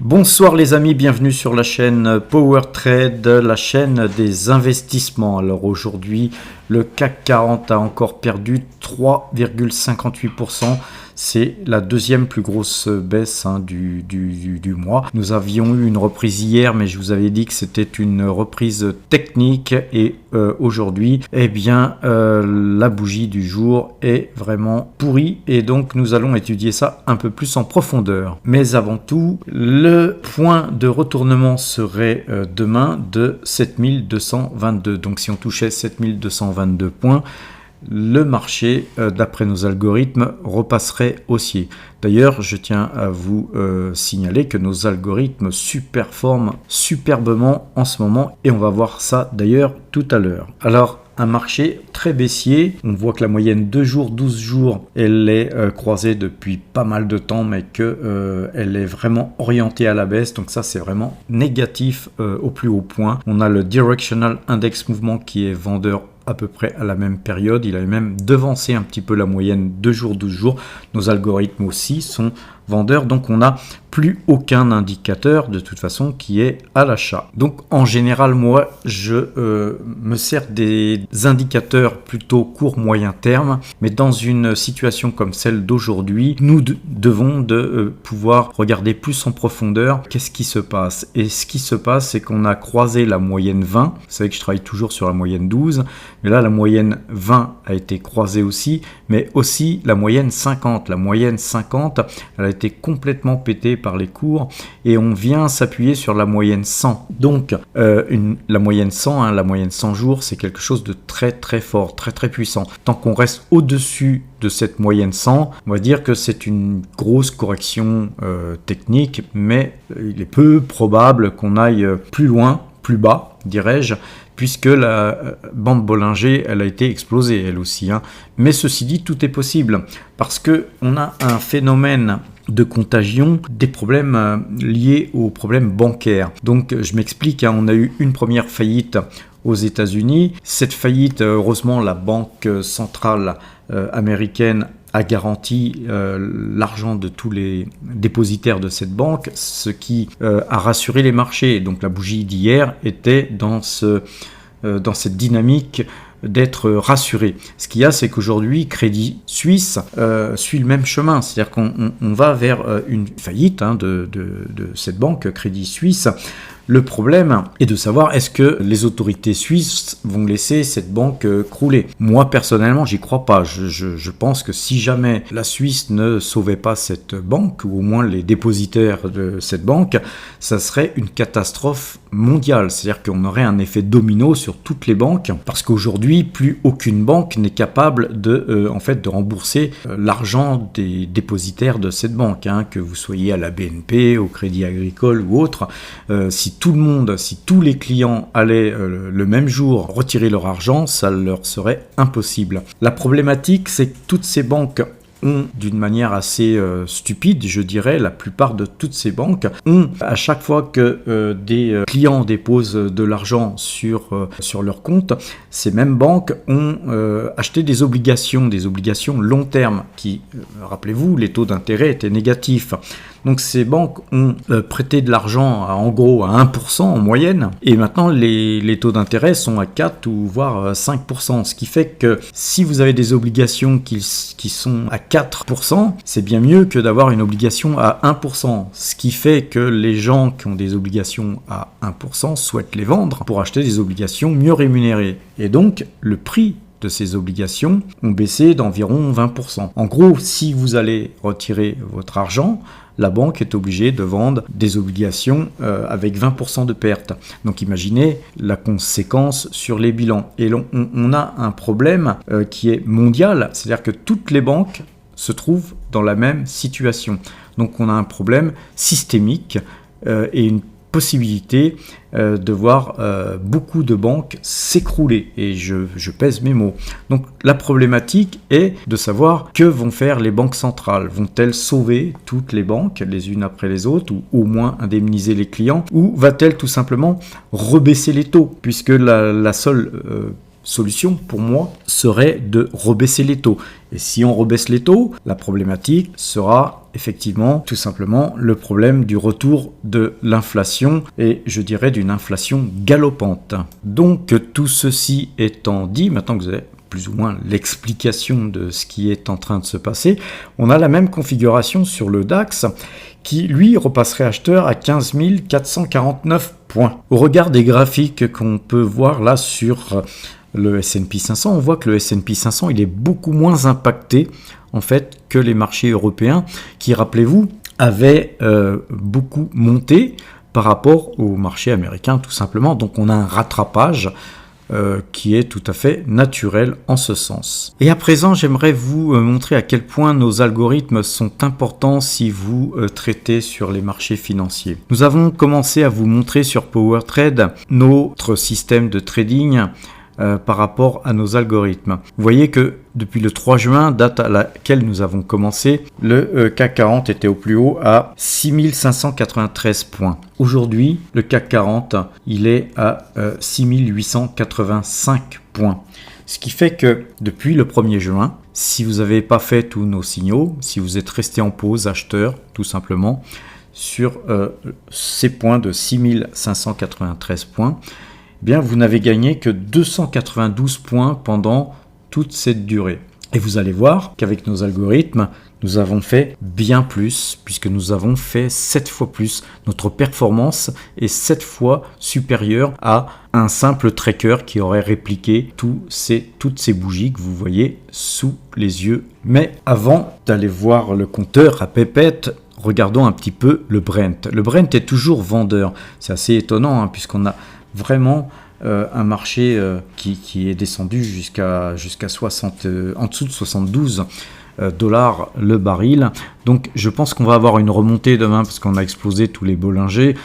Bonsoir les amis, bienvenue sur la chaîne Power Trade, la chaîne des investissements. Alors aujourd'hui, le CAC 40 a encore perdu 3,58%. C'est la deuxième plus grosse baisse du mois. Nous avions eu une reprise hier, mais je vous avais dit que c'était une reprise technique. Et aujourd'hui, eh bien, la bougie du jour est vraiment pourrie. Et donc, nous allons étudier ça un peu plus en profondeur. Mais avant tout, le point de retournement serait demain de 7222. Donc, si on touchait 7222 points, le marché, d'après nos algorithmes, repasserait haussier. D'ailleurs, je tiens à vous signaler que nos algorithmes performent superbement en ce moment et on va voir ça d'ailleurs tout à l'heure. Alors, un marché très baissier, on voit que la moyenne 2 jours, 12 jours, elle est croisée depuis pas mal de temps, mais qu'elle est vraiment orientée à la baisse, donc ça c'est vraiment négatif au plus haut point. On a le Directional Index Mouvement qui est vendeur à peu près à la même période, il avait même devancé un petit peu la moyenne 2 jours, 12 jours. Nos algorithmes aussi sont vendeurs, donc on n'a plus aucun indicateur de toute façon qui est à l'achat. Donc en général, moi je me sers des indicateurs plutôt court moyen terme, mais dans une situation comme celle d'aujourd'hui, nous devons pouvoir regarder plus en profondeur qu'est-ce qui se passe. Et ce qui se passe, c'est qu'on a croisé la moyenne 20, vous savez que je travaille toujours sur la moyenne 12, mais là la moyenne 20 a été croisée aussi, mais aussi la moyenne 50. La moyenne 50, elle a été complètement pétée par les cours et on vient s'appuyer sur la moyenne 100. Donc la moyenne 100, la moyenne 100 jours, c'est quelque chose de très très fort, très très puissant. Tant qu'on reste au-dessus de cette moyenne 100, on va dire que c'est une grosse correction technique, mais il est peu probable qu'on aille plus loin, plus bas, dirais-je, puisque la bande Bollinger, elle a été explosée, elle aussi. Mais ceci dit, tout est possible, parce qu'on a un phénomène de contagion des problèmes liés aux problèmes bancaires. Donc, je m'explique, on a eu une première faillite aux États-Unis. Cette faillite, heureusement, la Banque centrale américaine a garanti l'argent de tous les dépositaires de cette banque, ce qui a rassuré les marchés. Donc la bougie d'hier était dans cette dynamique d'être rassuré. Ce qu'il y a, c'est qu'aujourd'hui, Crédit Suisse suit le même chemin, c'est-à-dire qu'on va vers une faillite de cette banque Crédit Suisse. Le problème est de savoir est-ce que les autorités suisses vont laisser cette banque crouler. Moi, personnellement, j'y crois pas. Je pense que si jamais la Suisse ne sauvait pas cette banque, ou au moins les dépositaires de cette banque, ça serait une catastrophe mondiale. C'est-à-dire qu'on aurait un effet domino sur toutes les banques, parce qu'aujourd'hui, plus aucune banque n'est capable de rembourser l'argent des dépositaires de cette banque, que vous soyez à la BNP, au Crédit Agricole ou autre. Si tous les clients allaient le même jour retirer leur argent, ça leur serait impossible. La problématique, c'est que toutes ces banques ont, d'une manière assez stupide, je dirais, la plupart de toutes ces banques ont, à chaque fois que des clients déposent de l'argent sur leur compte, ces mêmes banques ont acheté des obligations long terme qui, rappelez-vous, les taux d'intérêt étaient négatifs. Donc ces banques ont prêté de l'argent en gros à 1% en moyenne, et maintenant les taux d'intérêt sont à 4 ou voire 5%, ce qui fait que si vous avez des obligations qui sont à 4%, c'est bien mieux que d'avoir une obligation à 1%, ce qui fait que les gens qui ont des obligations à 1% souhaitent les vendre pour acheter des obligations mieux rémunérées. Et donc le prix de ces obligations ont baissé d'environ 20%. En gros, si vous allez retirer votre argent, la banque est obligée de vendre des obligations avec 20% de perte. Donc imaginez la conséquence sur les bilans. Et on a un problème qui est mondial, c'est-à-dire que toutes les banques se trouvent dans la même situation. Donc on a un problème systémique et une possibilité de voir beaucoup de banques s'écrouler, et je pèse mes mots. Donc la problématique est de savoir que vont faire les banques centrales. Vont-elles sauver toutes les banques les unes après les autres, ou au moins indemniser les clients, ou va-t-elle tout simplement rebaisser les taux, puisque la seule solution pour moi serait de rebaisser les taux. Et si on rebaisse les taux, la problématique sera effectivement tout simplement le problème du retour de l'inflation et je dirais d'une inflation galopante. Donc tout ceci étant dit, maintenant que vous avez plus ou moins l'explication de ce qui est en train de se passer, on a la même configuration sur le DAX qui lui repasserait acheteur à 15 449 points. Au regard des graphiques qu'on peut voir là sur le S&P 500, on voit que le S&P 500 il est beaucoup moins impacté en fait que les marchés européens qui, rappelez-vous, avaient beaucoup monté par rapport au marché américain tout simplement. Donc on a un rattrapage qui est tout à fait naturel en ce sens. Et à présent, j'aimerais vous montrer à quel point nos algorithmes sont importants si vous traitez sur les marchés financiers. Nous avons commencé à vous montrer sur PowerTrade notre système de trading par rapport à nos algorithmes. Vous voyez que depuis le 3 juin, date à laquelle nous avons commencé, le CAC 40 était au plus haut à 6593 points. Aujourd'hui, le CAC 40, il est à 6885 points. Ce qui fait que depuis le 1er juin, si vous n'avez pas fait tous nos signaux, si vous êtes resté en pause acheteur, tout simplement, sur ces points de 6593 points, eh bien, vous n'avez gagné que 292 points pendant toute cette durée. Et vous allez voir qu'avec nos algorithmes, nous avons fait bien plus, puisque nous avons fait 7 fois plus. Notre performance est 7 fois supérieure à un simple tracker qui aurait répliqué toutes ces bougies que vous voyez sous les yeux. Mais avant d'aller voir le compteur à pépette, regardons un petit peu le Brent. Le Brent est toujours vendeur. C'est assez étonnant, puisqu'on a vraiment un marché qui est descendu jusqu'à 60, en dessous de 72 dollars le baril. Donc je pense qu'on va avoir une remontée demain parce qu'on a explosé tous les Bollinger.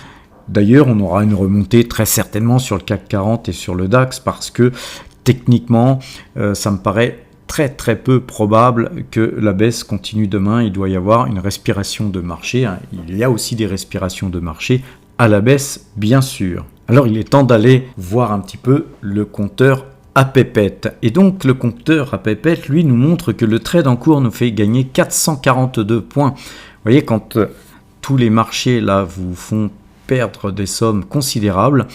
D'ailleurs, on aura une remontée très certainement sur le CAC 40 et sur le DAX parce que techniquement, ça me paraît très très peu probable que la baisse continue demain. Il doit y avoir une respiration de marché. Il y a aussi des respirations de marché à la baisse, bien sûr. Alors il est temps d'aller voir un petit peu le compteur à pépette. Et donc le compteur à pépette, lui, nous montre que le trade en cours nous fait gagner 442 points. Vous voyez, quand tous les marchés là vous font perdre des sommes considérables,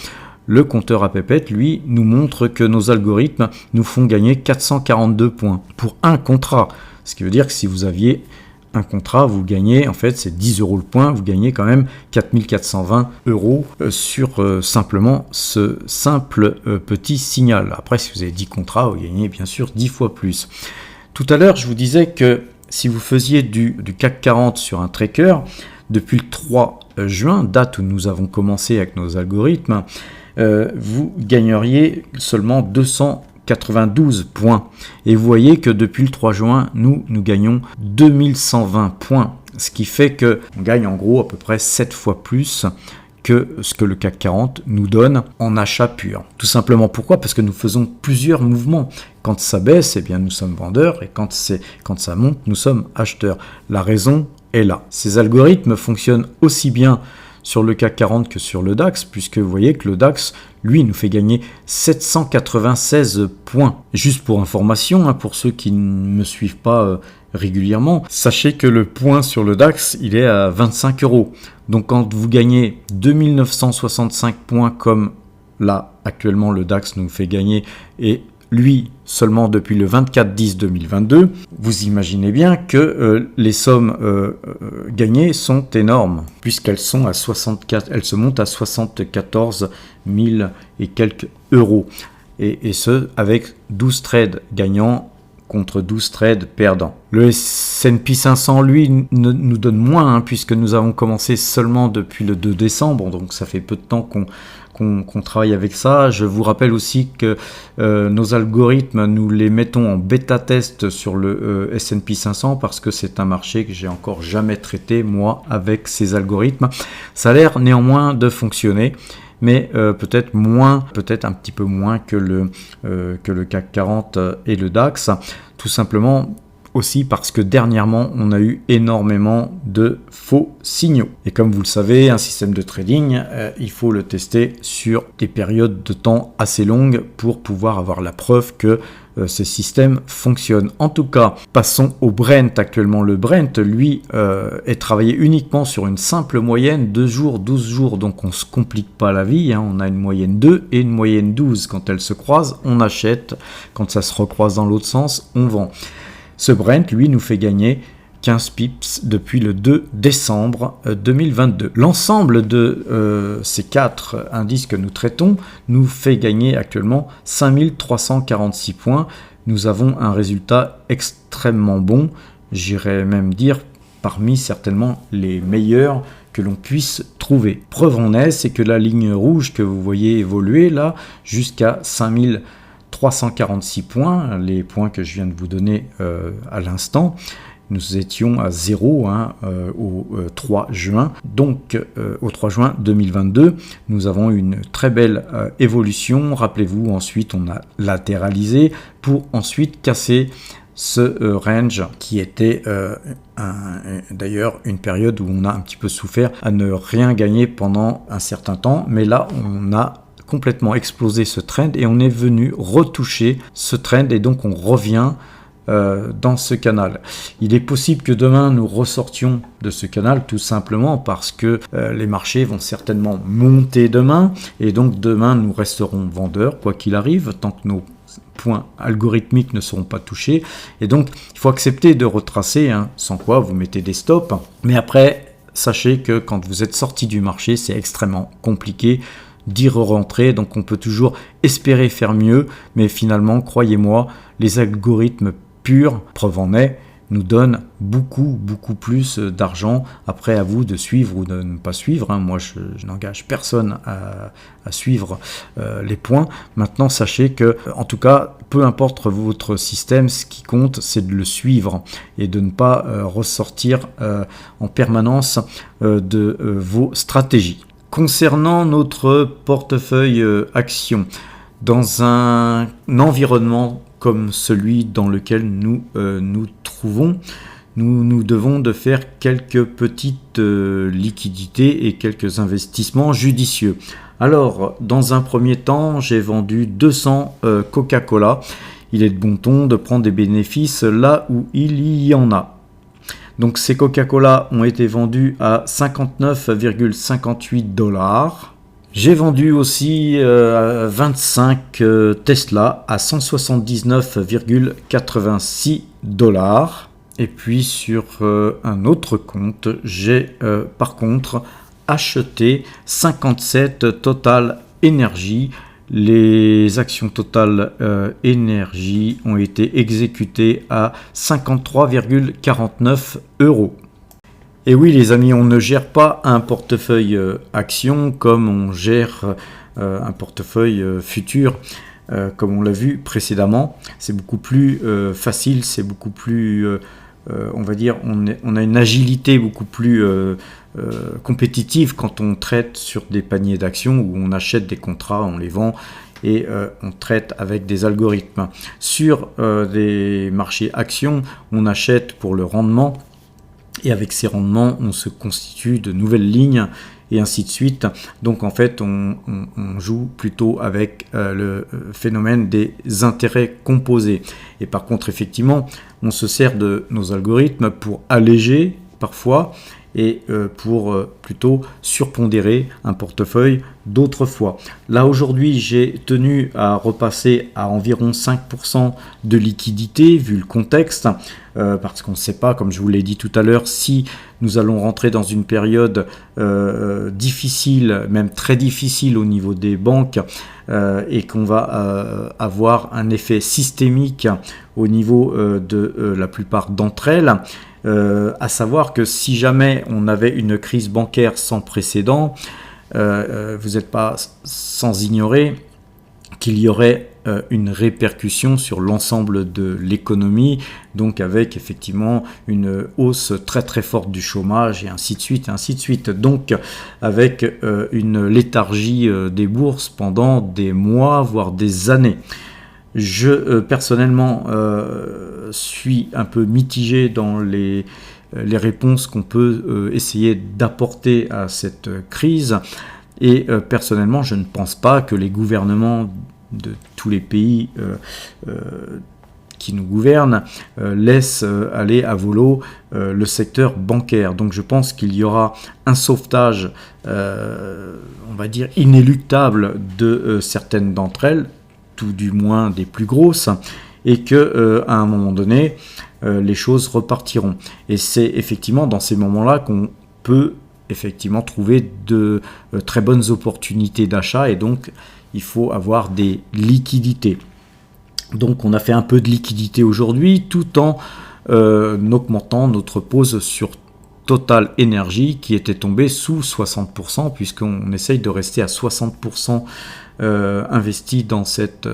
le compteur à pépette, lui, nous montre que nos algorithmes nous font gagner 442 points pour un contrat. Ce qui veut dire que si vous aviez un contrat, vous gagnez, en fait, c'est 10 euros le point, vous gagnez quand même 4420 euros sur simplement ce simple petit signal. Après, si vous avez 10 contrats, vous gagnez bien sûr 10 fois plus. Tout à l'heure, je vous disais que si vous faisiez du CAC 40 sur un tracker, depuis le 3 juin, date où nous avons commencé avec nos algorithmes, vous gagneriez seulement 292 points. Et vous voyez que depuis le 3 juin, nous gagnons 2120 points. Ce qui fait qu'on gagne en gros à peu près 7 fois plus que ce que le CAC 40 nous donne en achat pur. Tout simplement pourquoi ? Parce que nous faisons plusieurs mouvements. Quand ça baisse, eh bien nous sommes vendeurs et quand ça monte, nous sommes acheteurs. La raison est là. Ces algorithmes fonctionnent aussi bien sur le CAC 40 que sur le DAX, puisque vous voyez que le DAX, lui, nous fait gagner 796 points. Juste pour information, pour ceux qui ne me suivent pas régulièrement, sachez que le point sur le DAX, il est à 25 euros. Donc quand vous gagnez 2965 points comme là, actuellement, le DAX nous fait gagner, et lui, seulement depuis le 24-10-2022, vous imaginez bien que les sommes gagnées sont énormes, puisqu'elles sont à 64, elles se montent à 74 000 et quelques euros. Et ce, avec 12 trades gagnants contre 12 trades perdants. Le S&P 500, lui, nous donne moins, puisque nous avons commencé seulement depuis le 2 décembre, donc ça fait peu de temps qu'on travaille avec ça. Je vous rappelle aussi que nos algorithmes, nous les mettons en bêta-test sur le S&P 500 parce que c'est un marché que j'ai encore jamais traité, moi, avec ces algorithmes. Ça a l'air néanmoins de fonctionner, mais peut-être un petit peu moins que le CAC 40 et le DAX. Tout simplement, aussi parce que dernièrement, on a eu énormément de faux signaux. Et comme vous le savez, un système de trading, il faut le tester sur des périodes de temps assez longues pour pouvoir avoir la preuve que ce système fonctionne. En tout cas, passons au Brent. Actuellement, le Brent, lui, est travaillé uniquement sur une simple moyenne 2 jours, 12 jours. Donc, on ne se complique pas la vie. On a une moyenne 2 et une moyenne 12. Quand elles se croisent, on achète. Quand ça se recroise dans l'autre sens, on vend. Ce Brent, lui, nous fait gagner 15 pips depuis le 2 décembre 2022. L'ensemble de ces 4 indices que nous traitons nous fait gagner actuellement 5346 points. Nous avons un résultat extrêmement bon, j'irais même dire parmi certainement les meilleurs que l'on puisse trouver. Preuve en est, c'est que la ligne rouge que vous voyez évoluer là jusqu'à 5346 points, les points que je viens de vous donner à l'instant, nous étions à 0 au 3 juin. Donc, au 3 juin 2022, nous avons une très belle évolution. Rappelez-vous, ensuite, on a latéralisé pour ensuite casser ce range qui était d'ailleurs une période où on a un petit peu souffert à ne rien gagner pendant un certain temps. Mais là, on a complètement explosé ce trend et on est venu retoucher ce trend et donc on revient dans ce canal. Il est possible que demain nous ressortions de ce canal tout simplement parce que les marchés vont certainement monter demain et donc demain nous resterons vendeurs quoi qu'il arrive tant que nos points algorithmiques ne seront pas touchés et donc il faut accepter de retracer sans quoi vous mettez des stops mais après sachez que quand vous êtes sorti du marché c'est extrêmement compliqué d'y rentrer, donc on peut toujours espérer faire mieux mais finalement croyez-moi les algorithmes pur, preuve en est, nous donne beaucoup plus d'argent. Après, à vous de suivre ou de ne pas suivre. Moi, je n'engage personne à suivre les points. Maintenant, sachez que, en tout cas, peu importe votre système, ce qui compte, c'est de le suivre et de ne pas ressortir en permanence de vos stratégies. Concernant notre portefeuille action, dans un environnement comme celui dans lequel nous nous trouvons, nous devons de faire quelques petites liquidités et quelques investissements judicieux. Alors, dans un premier temps, j'ai vendu 200 Coca-Cola. Il est de bon ton de prendre des bénéfices là où il y en a. Donc, ces Coca-Cola ont été vendus à 59,58$. J'ai vendu aussi 25 Tesla à 179,86$. Et puis sur un autre compte, j'ai par contre acheté 57 Total Energy. Les actions Total Energy ont été exécutées à 53,49€. Et oui les amis, on ne gère pas un portefeuille action comme on gère un portefeuille futur, comme on l'a vu précédemment. C'est beaucoup plus facile, c'est beaucoup plus, on va dire, on a une agilité beaucoup plus compétitive quand on traite sur des paniers d'actions où on achète des contrats, on les vend et on traite avec des algorithmes. Sur des marchés actions, on achète pour le rendement. Et avec ces rendements, on se constitue de nouvelles lignes et ainsi de suite. Donc en fait, on joue plutôt avec le phénomène des intérêts composés. Et par contre, effectivement, on se sert de nos algorithmes pour alléger parfois et pour plutôt surpondérer un portefeuille d'autres fois. Là aujourd'hui j'ai tenu à repasser à environ 5% de liquidité vu le contexte parce qu'on ne sait pas, comme je vous l'ai dit tout à l'heure, si nous allons rentrer dans une période difficile, même très difficile au niveau des banques et qu'on va avoir un effet systémique au niveau de la plupart d'entre elles. À savoir que si jamais on avait une crise bancaire sans précédent, vous n'êtes pas sans ignorer qu'il y aurait une répercussion sur l'ensemble de l'économie, donc avec effectivement une hausse très très forte du chômage et ainsi de suite, donc avec une léthargie des bourses pendant des mois, voire des années. Je personnellement suis un peu mitigé dans les réponses qu'on peut essayer d'apporter à cette crise. Et personnellement, je ne pense pas que les gouvernements de tous les pays qui nous gouvernent laissent aller à volo le secteur bancaire. Donc je pense qu'il y aura un sauvetage, on va dire, inéluctable de certaines d'entre elles, tout du moins des plus grosses, et que à un moment donné, les choses repartiront. Et c'est effectivement dans ces moments-là qu'on peut effectivement trouver de très bonnes opportunités d'achat, et donc il faut avoir des liquidités. Donc on a fait un peu de liquidité aujourd'hui tout en augmentant notre pause sur Total Energy qui était tombé sous 60%, puisqu'on essaye de rester à 60% investi dans cette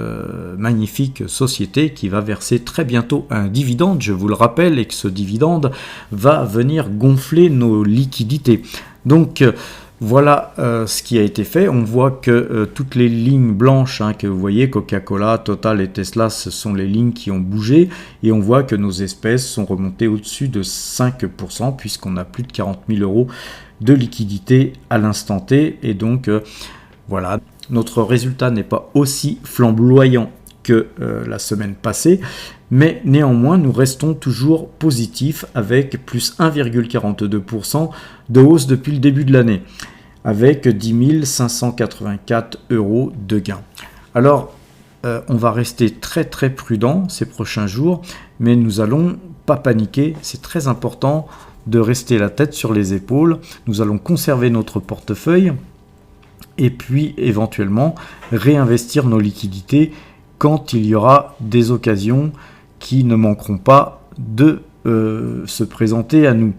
magnifique société qui va verser très bientôt un dividende, je vous le rappelle, et que ce dividende va venir gonfler nos liquidités. Donc voilà ce qui a été fait. On voit que toutes les lignes blanches que vous voyez, Coca-Cola, Total et Tesla, ce sont les lignes qui ont bougé, et on voit que nos espèces sont remontées au-dessus de 5% puisqu'on a plus de 40 000 euros de liquidité à l'instant T, et donc voilà, notre résultat n'est pas aussi flamboyant que la semaine passée, mais néanmoins nous restons toujours positifs avec plus 1,42% de hausse depuis le début de l'année, avec 10 584 euros de gain. Alors on va rester très très prudent ces prochains jours, mais nous allons pas paniquer. C'est très important de rester la tête sur les épaules. Nous allons conserver notre portefeuille et puis éventuellement réinvestir nos liquidités quand il y aura des occasions qui ne manqueront pas de se présenter à nous.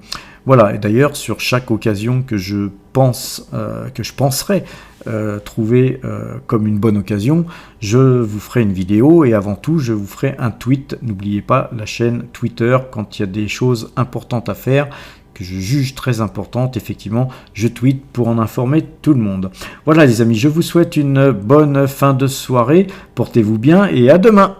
Voilà, et d'ailleurs sur chaque occasion que je penserai trouver comme une bonne occasion, je vous ferai une vidéo, et avant tout je vous ferai un tweet. N'oubliez pas la chaîne Twitter, quand il y a des choses importantes à faire, que je juge très importante, effectivement, je tweete pour en informer tout le monde. Voilà les amis, je vous souhaite une bonne fin de soirée, portez-vous bien et à demain.